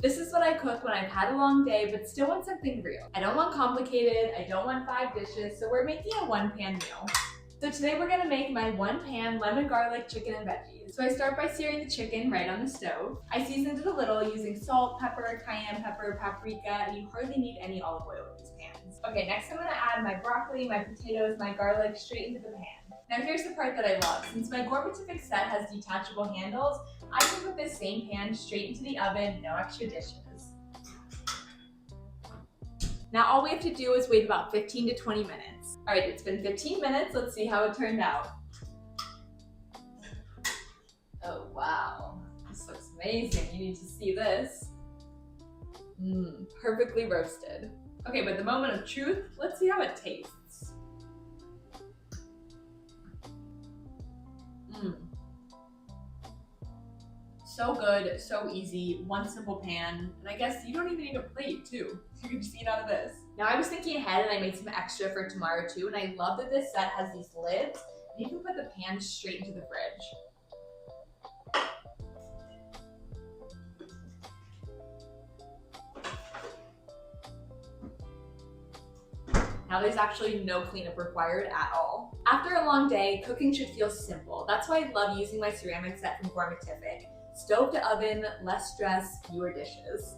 This is what I cook when I've had a long day but still want something real. I don't want complicated, I don't want 5 dishes, so we're making a one-pan meal. So today we're gonna make my one-pan lemon garlic chicken and veggies. So I start by searing the chicken right on the stove. I seasoned it a little using salt, pepper, cayenne pepper, paprika, and you hardly need any olive oil in these pans. Okay, next I'm gonna add my broccoli, my potatoes, my garlic straight into the pan. Now here's the part that I love. Since my gourmet-style set has detachable handles, I can put this same pan straight into the oven, no extra dishes. Now all we have to do is wait about 15 to 20 minutes. All right, it's been 15 minutes. Let's see how it turned out. Oh wow, this looks amazing. You need to see this. Perfectly roasted. Okay, but the moment of truth, let's see how it tastes. So good, so easy, one simple pan, and I guess you don't even need a plate too. You can just eat out of this. Now I was thinking ahead and I made some extra for tomorrow too, and I love that this set has these lids, and you can put the pan straight into the fridge. Now there's actually no cleanup required at all. After a long day, cooking should feel simple. That's why I love using my ceramic set from gourmet-style. Stove to oven, less stress, fewer dishes.